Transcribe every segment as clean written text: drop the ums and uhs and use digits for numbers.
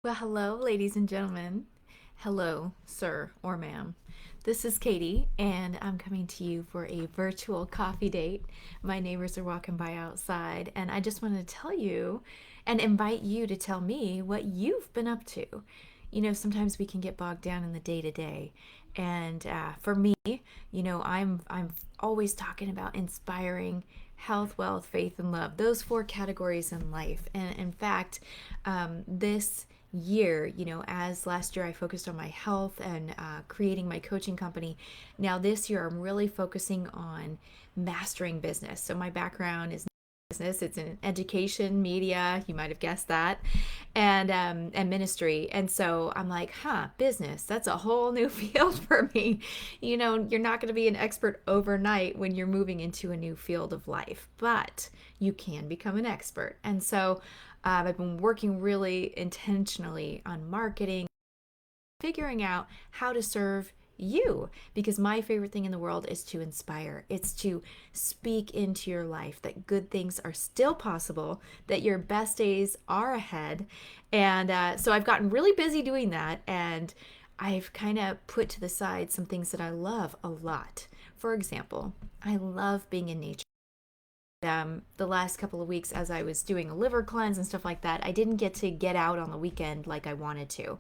Well, hello, ladies and gentlemen. Hello, sir or ma'am. This is Katie, and I'm coming to you for a virtual coffee date. My neighbors are walking by outside, and I just wanted to tell you and invite you to tell me what you've been up to. Sometimes we can get bogged down in the day to day, and for me, I'm always talking about inspiring health, wealth, faith, and love. Those four categories in life, and in fact, this year, as last year I focused on my health and creating my coaching company. Now, this year, I'm really focusing on mastering business. So, my background is business, it's in education, media, you might have guessed that, and ministry. And so I'm like, business, that's a whole new field for me. You're not going to be an expert overnight when you're moving into a new field of life, but you can become an expert. And so I've been working really intentionally on marketing, figuring out how to serve you, because my favorite thing in the world is to inspire. It's to speak into your life that good things are still possible, that your best days are ahead. And so I've gotten really busy doing that, and I've kind of put to the side some things that I love a lot. For example, I love being in nature. The last couple of weeks, as I was doing a liver cleanse and stuff like that, I didn't get to get out on the weekend like I wanted to.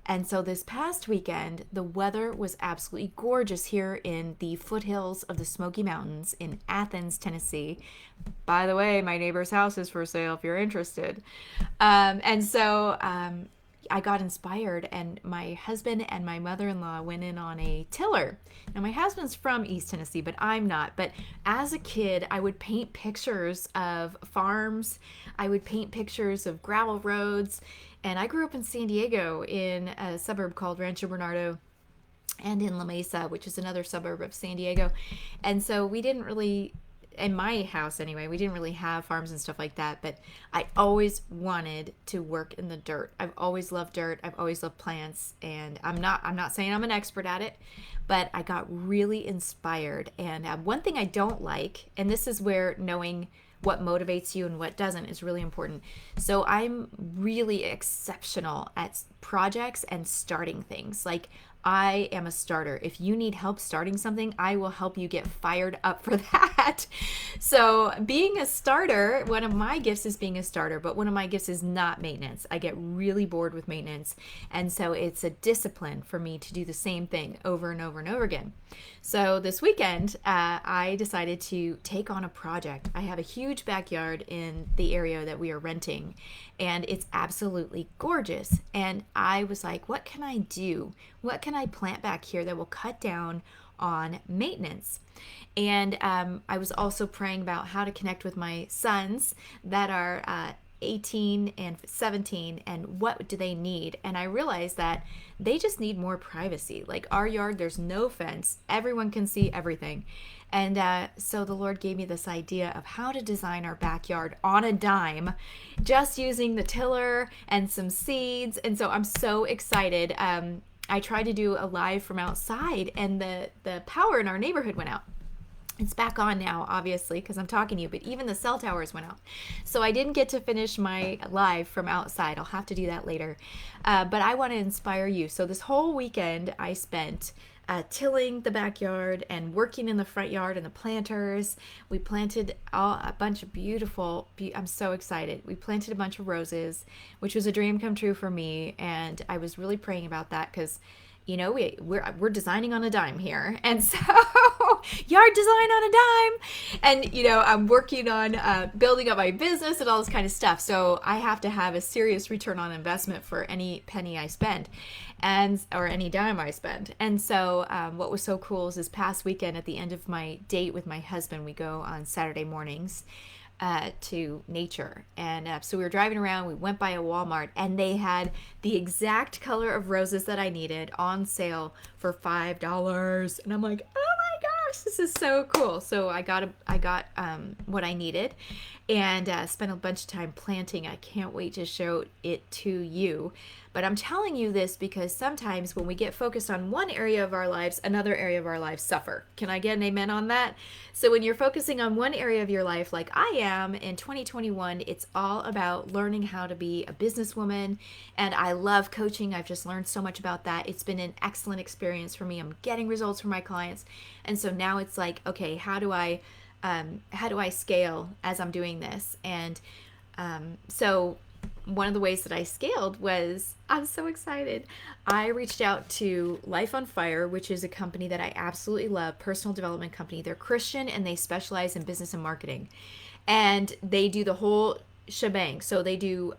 And so this past weekend, the weather was absolutely gorgeous here in the foothills of the Smoky Mountains in Athens, Tennessee. By the way, my neighbor's house is for sale if you're interested. And so I got inspired, and my husband and my mother in law went in on a tiller. Now, my husband's from East Tennessee, but I'm not. But as a kid, I would paint pictures of farms, I would paint pictures of gravel roads. And I grew up in San Diego in a suburb called Rancho Bernardo, and in La Mesa, which is another suburb of San Diego. And so we didn't really, in my house anyway, we didn't really have farms and stuff like that, but I always wanted to work in the dirt. I've always loved dirt. I've always loved plants, and I'm not saying I'm an expert at it, but I got really inspired. And one thing I don't like, and this is where knowing what motivates you and what doesn't is really important. So I'm really exceptional at projects and starting things. Like, I am a starter. If you need help starting something, I will help you get fired up for that. So, being a starter, one of my gifts is being a starter, but one of my gifts is not maintenance. I get really bored with maintenance. And so, it's a discipline for me to do the same thing over and over and over again. So, this weekend, I decided to take on a project. I have a huge backyard in the area that we are renting, and it's absolutely gorgeous. And I was like, what can I do? What can I plant back here that will cut down on maintenance? And I was also praying about how to connect with my sons that are 18 and 17, and what do they need. And I realized that they just need more privacy. Like, our yard, there's no fence, everyone can see everything. And so the Lord gave me this idea of how to design our backyard on a dime, just using the tiller and some seeds. And so I'm so excited. I tried to do a live from outside, and the power in our neighborhood went out. It's back on now, obviously, because I'm talking to you, but even the cell towers went out. So I didn't get to finish my live from outside. I'll have to do that later. But I want to inspire you. So this whole weekend, I spent tilling the backyard and working in the front yard and the planters. We planted a bunch of beautiful, I'm so excited. We planted a bunch of roses, which was a dream come true for me. And I was really praying about that because we're designing on a dime here, and so yard design on a dime. And I'm working on building up my business and all this kind of stuff, so I have to have a serious return on investment for any penny I spend, and or any dime I spend. And so what was so cool is this past weekend, at the end of my date with my husband, we go on Saturday mornings to nature. And so we were driving around, we went by a Walmart, and they had the exact color of roses that I needed on sale for $5. And I'm like, oh my this is so cool. So I got what I needed, and spent a bunch of time planting. I can't wait to show it to you. But I'm telling you this because sometimes when we get focused on one area of our lives, another area of our lives suffer. Can I get an amen on that? So when you're focusing on one area of your life, like I am in 2021, it's all about learning how to be a businesswoman. And I love coaching. I've just learned so much about that. It's been an excellent experience for me. I'm getting results for my clients. And so now it's like, okay, how do I scale as I'm doing this? And so one of the ways that I scaled was, I'm so excited. I reached out to Life on Fire, which is a company that I absolutely love, personal development company. They're Christian and they specialize in business and marketing. And they do the whole shebang. So they do,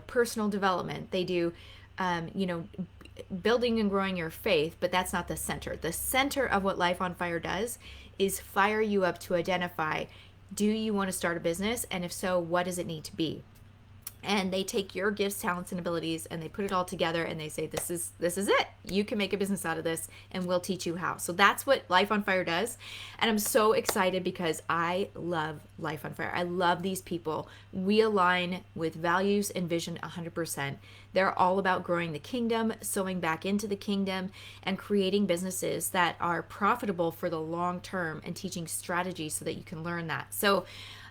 personal development. They do, building and growing your faith, but that's not the center. The center of what Life on Fire does is fire you up to identify, do you want to start a business? And if so, what does it need to be? And they take your gifts, talents, and abilities and they put it all together and they say, this is it. You can make a business out of this and we'll teach you how. So that's what Life on Fire does. And I'm so excited because I love Life on Fire. I love these people. We align with values and vision 100%. They're all about growing the kingdom, sowing back into the kingdom, and creating businesses that are profitable for the long term and teaching strategies so that you can learn that. So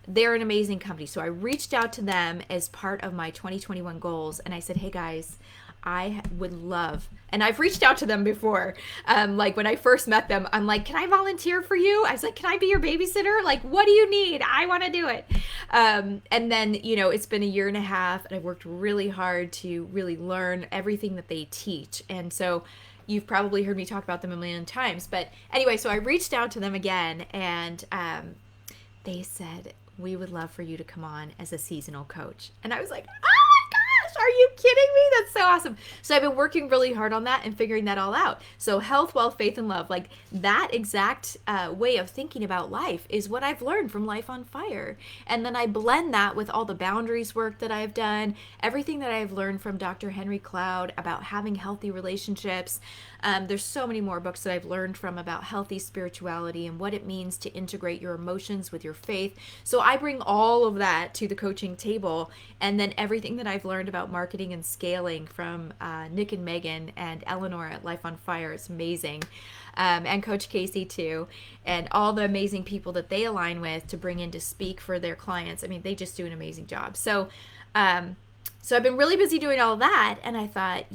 they're an amazing company. So I reached out to them as part of my 2021 goals. And I said, hey guys, I would love, and I've reached out to them before. Like when I first met them, I'm like, can I volunteer for you? I was like, can I be your babysitter? Like, what do you need? I want to do it. And then, it's been a year and a half and I've worked really hard to really learn everything that they teach. And so you've probably heard me talk about them a million times. But anyway, so I reached out to them again and they said, we would love for you to come on as a seasonal coach. And I was like, oh my gosh, are you kidding me? That's so awesome. So I've been working really hard on that and figuring that all out. So health, wealth, faith, and love, like that exact way of thinking about life is what I've learned from Life on Fire. And then I blend that with all the boundaries work that I've done, everything that I've learned from Dr. Henry Cloud about having healthy relationships. There's so many more books that I've learned from about healthy spirituality and what it means to integrate your emotions with your faith. So I bring all of that to the coaching table, and then everything that I've learned about marketing and scaling from Nick and Megan and Eleanor at Life on Fire. It's amazing. And Coach Casey too, and all the amazing people that they align with to bring in to speak for their clients. I mean, they just do an amazing job. So I've been really busy doing all that, and I thought,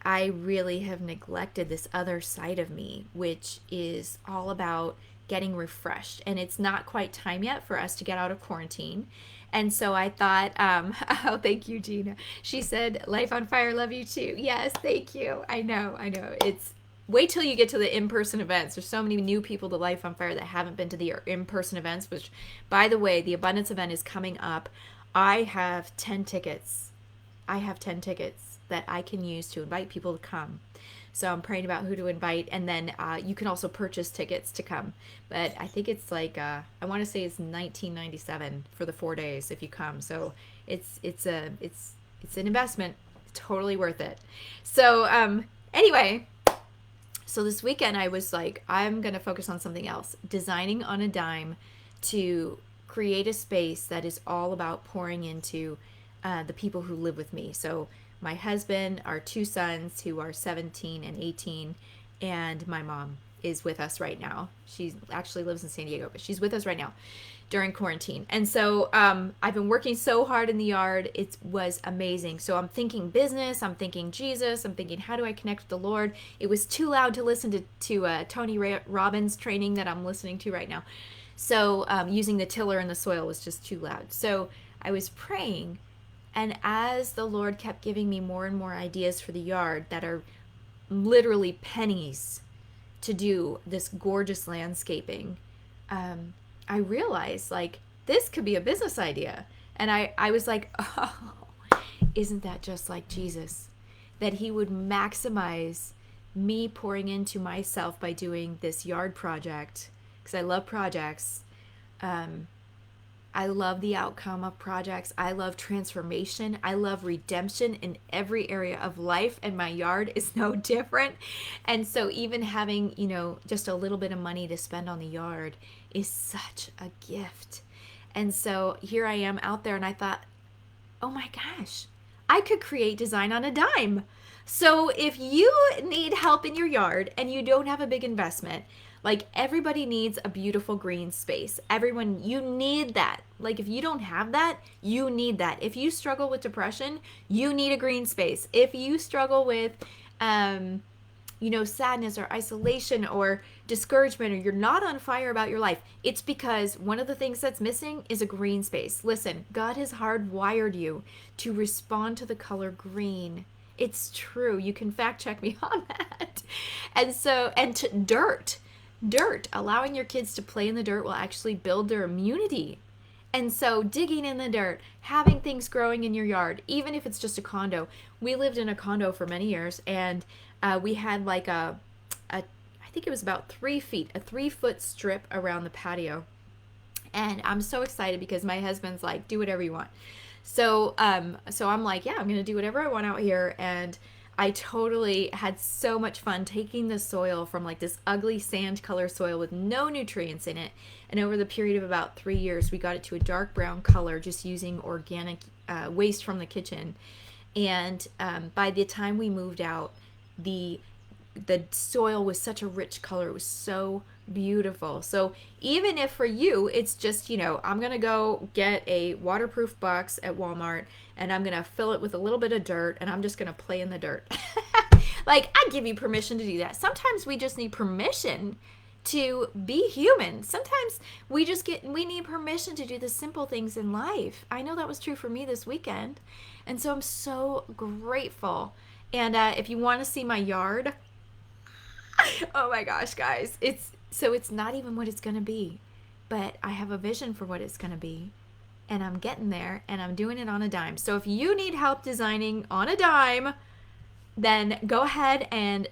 I really have neglected this other side of me, which is all about getting refreshed. And it's not quite time yet for us to get out of quarantine. And so I thought, oh, thank you, Gina. She said, Life on Fire, love you too. Yes, thank you. I know. It's wait till you get to the in-person events. There's so many new people to Life on Fire that haven't been to the in-person events, which, by the way, the Abundance event is coming up. I have 10 tickets that I can use to invite people to come. So I'm praying about who to invite, and then you can also purchase tickets to come. But I think it's like I want to say it's $19.97 for the 4 days if you come. So it's an investment, totally worth it. So anyway, so this weekend I was like, I'm gonna focus on something else, designing on a dime to create a space that is all about pouring into the people who live with me. So my husband, our two sons who are 17 and 18, and my mom is with us right now. She actually lives in San Diego, but she's with us right now during quarantine. And so I've been working so hard in the yard. It was amazing. So I'm thinking business, I'm thinking Jesus, I'm thinking how do I connect with the Lord? It was too loud to listen to Tony Robbins training that I'm listening to right now. So using the tiller in the soil was just too loud. So I was praying, and as the Lord kept giving me more and more ideas for the yard that are literally pennies to do this gorgeous landscaping, I realized like this could be a business idea. And I was like, oh, isn't that just like Jesus? That he would maximize me pouring into myself by doing this yard project, because I love projects. I love the outcome of projects. I love transformation. I love redemption in every area of life, and my yard is no different. And so, even having, just a little bit of money to spend on the yard is such a gift. And so, here I am out there, and I thought, oh my gosh, I could create design on a dime. So if you need help in your yard and you don't have a big investment, like everybody needs a beautiful green space. Everyone, you need that. Like if you don't have that, you need that. If you struggle with depression, you need a green space. If you struggle with um, sadness or isolation or discouragement, or you're not on fire about your life, it's because one of the things that's missing is a green space. Listen, God has hardwired you to respond to the color green. It's true. You can fact check me on that. And so, and to dirt, allowing your kids to play in the dirt will actually build their immunity. And so, digging in the dirt, having things growing in your yard, even if it's just a condo. We lived in a condo for many years, and we had like I think it was about 3 feet, a 3 foot strip around the patio. And I'm so excited because my husband's like, do whatever you want. So I'm like, yeah, I'm gonna do whatever I want out here. And I totally had so much fun taking the soil from like this ugly sand color soil with no nutrients in it. And over the period of about 3 years, we got it to a dark brown color just using organic waste from the kitchen. And by the time we moved out, the the soil was such a rich color. It was so beautiful. So even if for you it's just, I'm going to go get a waterproof box at Walmart and I'm going to fill it with a little bit of dirt and I'm just going to play in the dirt. Like, I give you permission to do that. Sometimes we just need permission to be human. Sometimes we need permission to do the simple things in life. I know that was true for me this weekend. And so I'm so grateful. And if you want to see my yard, oh my gosh, guys. It's not even what it's going to be, but I have a vision for what it's going to be. And I'm getting there and I'm doing it on a dime. So if you need help designing on a dime, then go ahead and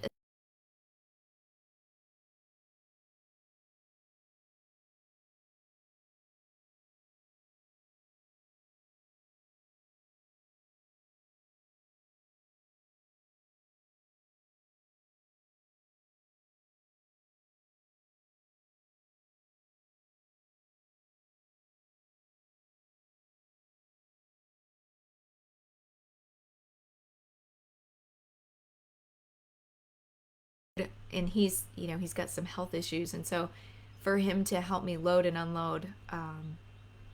and he's got some health issues, and so for him to help me load and unload